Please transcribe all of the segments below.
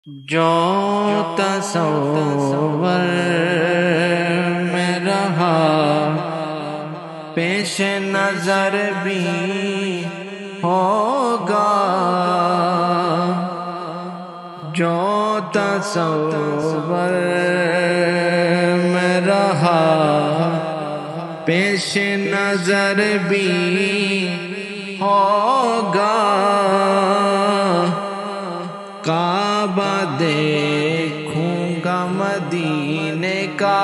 جو تصور میں رہا پیش نظر بھی ہوگا، جو تصور میں رہا پیش نظر بھی ہوگا، کعبہ دیکھوں گا مدینے کا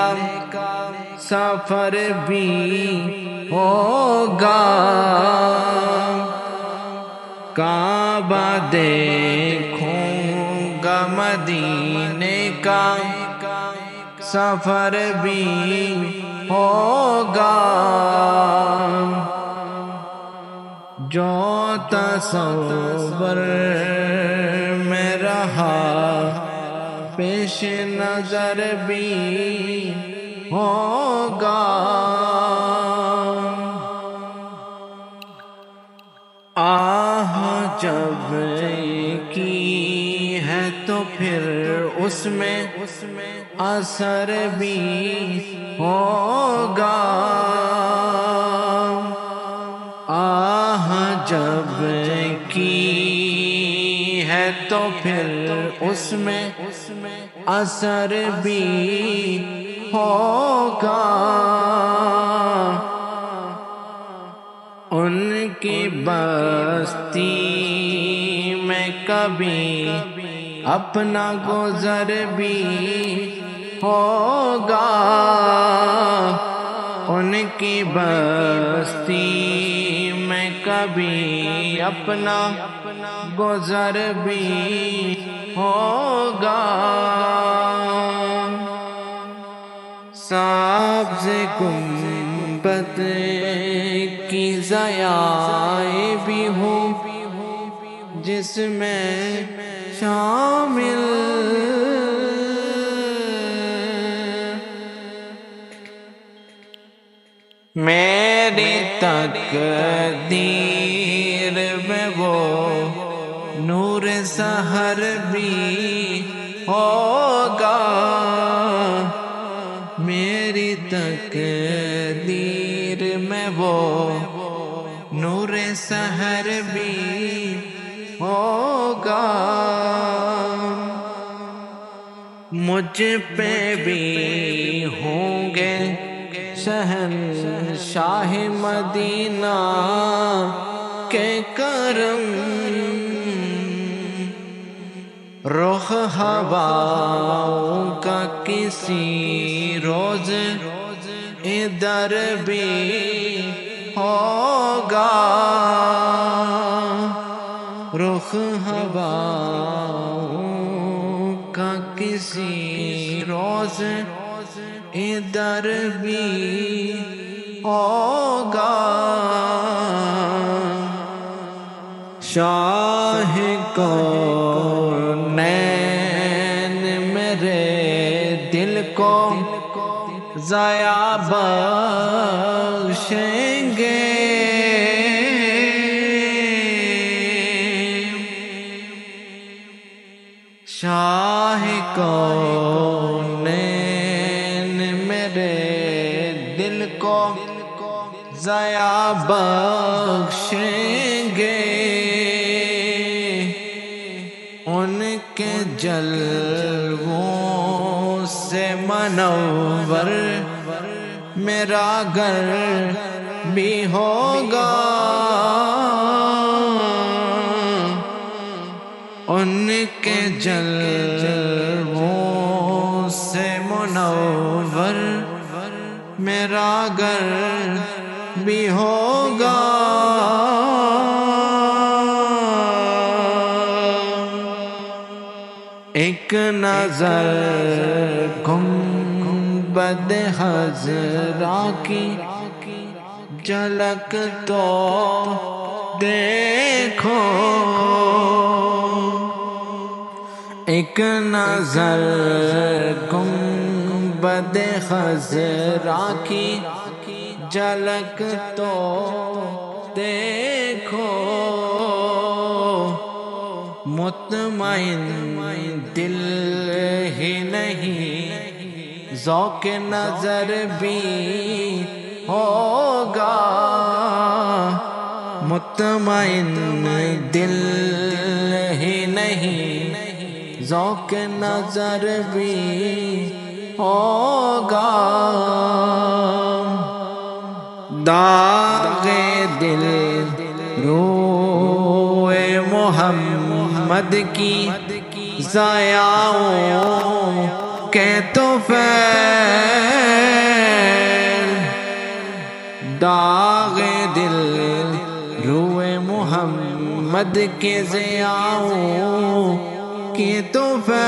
سفر بھی ہوگا، کعبہ دیکھوں گا مدینے کا سفر بھی ہوگا، جو تصور میں رہا پیش نظر بھی ہوگا۔ آہ جب کی ہے تو پھر اس میں اثر بھی ہوگا، آہ جب کی ہے تو پھر اس میں اثر بھی ہوگا، ان کی بستی میں کبھی اپنا گزر بھی ہوگا، ان کی بستی میں کبھی اپنا گزر بھی ہوگا، سبز گنبد کی ضیاء بھی ہوں جس میں شامل، میری تقدیر میں وہ نور سحر بھی ہوگا، میری تقدیر میں وہ نور سحر بھی ہوگا، مجھ پہ بھی ہوں گے شہنشاہ مدینہ کے کرم، رخ ہواؤں کا کسی روز ادھر بھی ہوگا، رخ ہواؤں کا کسی روز ادھر بھی ہوگا، شاہ کونین میرے دل کو ضیاء بخشیں گے، شاہ کونین میرے دل کو ضیاء بخشیں گے، ان کے جلووں سے منور میرا گھر بھی ہوگا، ان کے جلووں سے منور میرا گھر بھی ہوگا، ایک نظر گنبد خضرا کی جھلک تو دیکھو، ایک نظر گنبد خضرا کی جھلک تو دیکھو، مطمئن دل ہی نہیں، ذوق نظر بھی ہوگا، مطمئن دل ہی نہیں، ذوق نظر بھی ہوگا، داغ دل روئے محمد کی ضیاؤں کے طفیل، داغ دل روئے محمد کے ضیاؤں کی طفیل،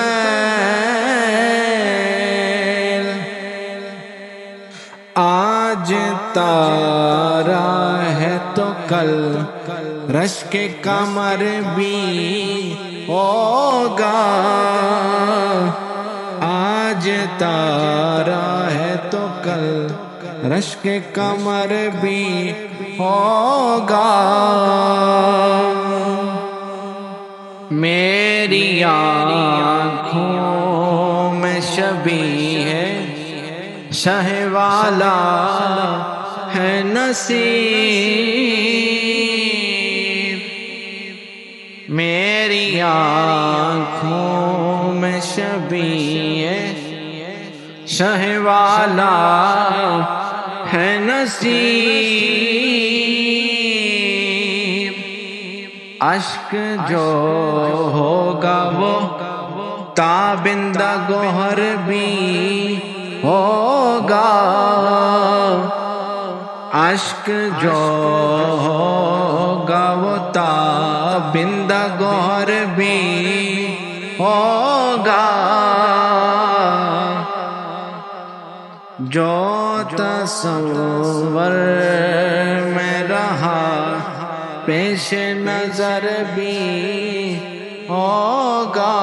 آج تارا ہے تو کل رشک قمر بھی ہوگا، آج تارا ہے تو کل رشک قمر بھی ہوگا، میری آنکھوں میں شبیہ ہے شہ والا ہے نصیب، میری آنکھوں میں شبیہ ہے شہ والا ہے نصیب، اشک جو ہوگا وہ تابندہ گوہر بھی ہوگا، اشک جو ہوگا وہ تابندہ گوہر بھی ہوگا، جو تصور میں رہا پیش نظر بھی ہوگا۔